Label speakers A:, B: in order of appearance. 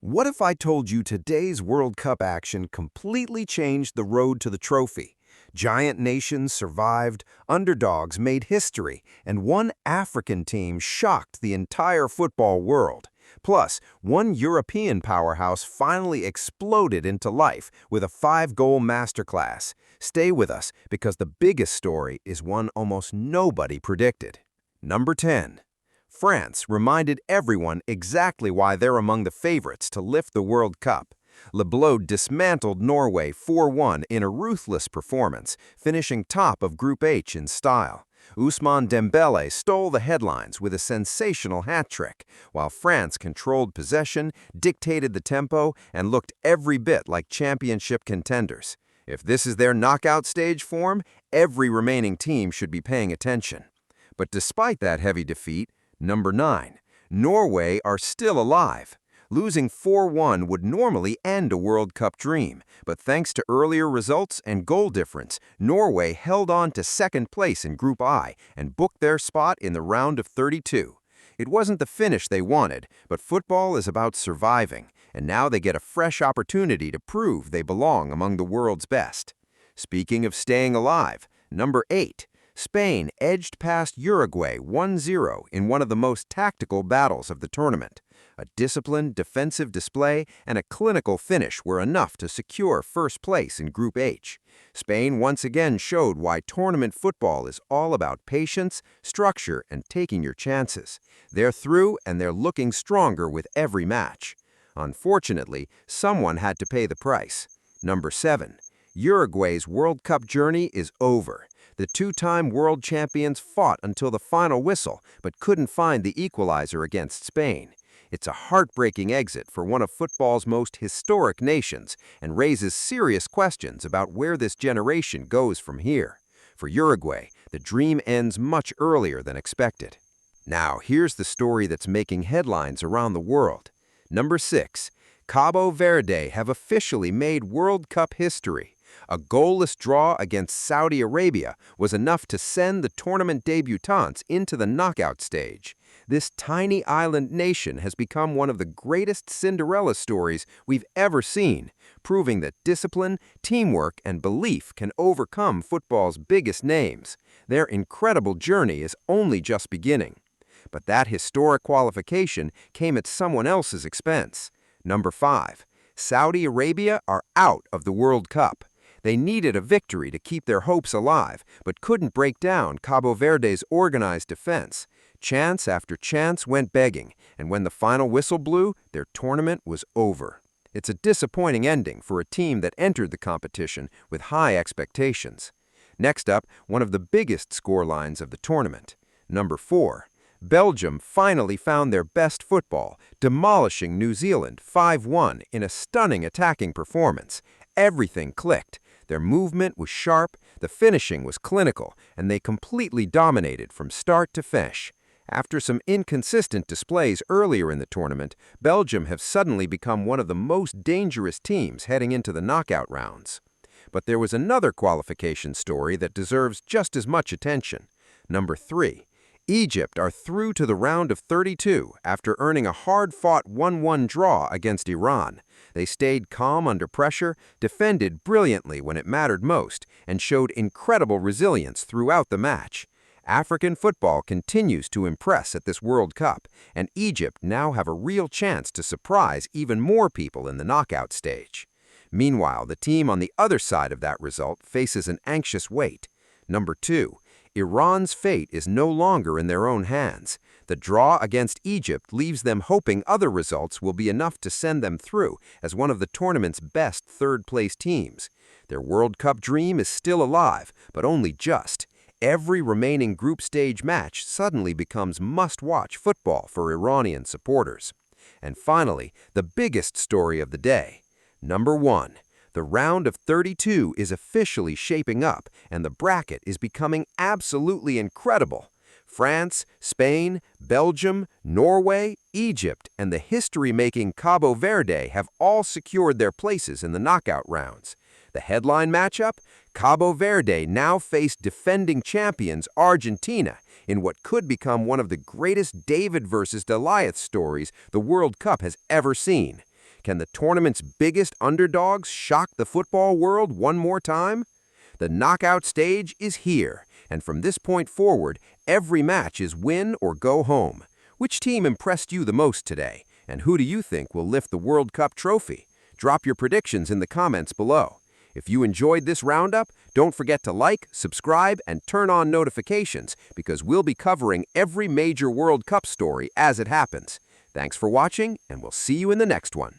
A: What if I told you today's World Cup action completely changed the road to the trophy? Giant nations survived, underdogs made history, and one African team shocked the entire football world. Plus, one European powerhouse finally exploded into life with a 5-goal masterclass. Stay with us because the biggest story is one almost nobody predicted. Number 10. France reminded everyone exactly why they're among the favorites to lift the World Cup. Le Bleu dismantled Norway 4-1 in a ruthless performance, finishing top of Group H in style. Ousmane Dembélé stole the headlines with a sensational hat-trick, while France controlled possession, dictated the tempo, and looked every bit like championship contenders. If this is their knockout stage form, every remaining team should be paying attention. But despite that heavy defeat, Number 9. Norway are still alive. Losing 4-1 would normally end a World Cup dream, but thanks to earlier results and goal difference, Norway held on to second place in Group I and booked their spot in the round of 32. It wasn't the finish they wanted, but football is about surviving, and now they get a fresh opportunity to prove they belong among the world's best. Speaking of staying alive, Number 8. Spain edged past Uruguay 1-0 in one of the most tactical battles of the tournament. A disciplined defensive display and a clinical finish were enough to secure first place in Group H. Spain once again showed why tournament football is all about patience, structure, and taking your chances. They're through and they're looking stronger with every match. Unfortunately, someone had to pay the price. Number 7. Uruguay's World Cup journey is over. The two-time world champions fought until the final whistle, but couldn't find the equalizer against Spain. It's a heartbreaking exit for one of football's most historic nations and raises serious questions about where this generation goes from here. For Uruguay, the dream ends much earlier than expected. Now, here's the story that's making headlines around the world. Number 6. Cabo Verde have officially made World Cup history. A goalless draw against Saudi Arabia was enough to send the tournament debutants into the knockout stage. This tiny island nation has become one of the greatest Cinderella stories we've ever seen, proving that discipline, teamwork, and belief can overcome football's biggest names. Their incredible journey is only just beginning. But that historic qualification came at someone else's expense. Number 5. Saudi Arabia are out of the World Cup. They needed a victory to keep their hopes alive, but couldn't break down Cabo Verde's organized defense. Chance after chance went begging, and when the final whistle blew, their tournament was over. It's a disappointing ending for a team that entered the competition with high expectations. Next up, one of the biggest scorelines of the tournament. Number 4. Belgium finally found their best football, demolishing New Zealand 5-1 in a stunning attacking performance. Everything clicked. Their movement was sharp, the finishing was clinical, and they completely dominated from start to finish. After some inconsistent displays earlier in the tournament, Belgium have suddenly become one of the most dangerous teams heading into the knockout rounds. But there was another qualification story that deserves just as much attention. Number 3. Egypt are through to the round of 32 after earning a hard-fought 1-1 draw against Iran. They stayed calm under pressure, defended brilliantly when it mattered most, and showed incredible resilience throughout the match. African football continues to impress at this World Cup, and Egypt now have a real chance to surprise even more people in the knockout stage. Meanwhile, the team on the other side of that result faces an anxious wait. Number 2. Iran's fate is no longer in their own hands. The draw against Egypt leaves them hoping other results will be enough to send them through as one of the tournament's best third-place teams. Their World Cup dream is still alive, but only just. Every remaining group stage match suddenly becomes must-watch football for Iranian supporters. And finally, the biggest story of the day. Number 1. The round of 32 is officially shaping up, and the bracket is becoming absolutely incredible. France, Spain, Belgium, Norway, Egypt, and the history-making Cabo Verde have all secured their places in the knockout rounds. The headline matchup? Cabo Verde now face defending champions Argentina in what could become one of the greatest David versus Goliath stories the World Cup has ever seen. Can the tournament's biggest underdogs shock the football world one more time? The knockout stage is here, and from this point forward, every match is win or go home. Which team impressed you the most today, and who do you think will lift the World Cup trophy? Drop your predictions in the comments below. If you enjoyed this roundup, don't forget to like, subscribe, and turn on notifications because we'll be covering every major World Cup story as it happens. Thanks for watching, and we'll see you in the next one.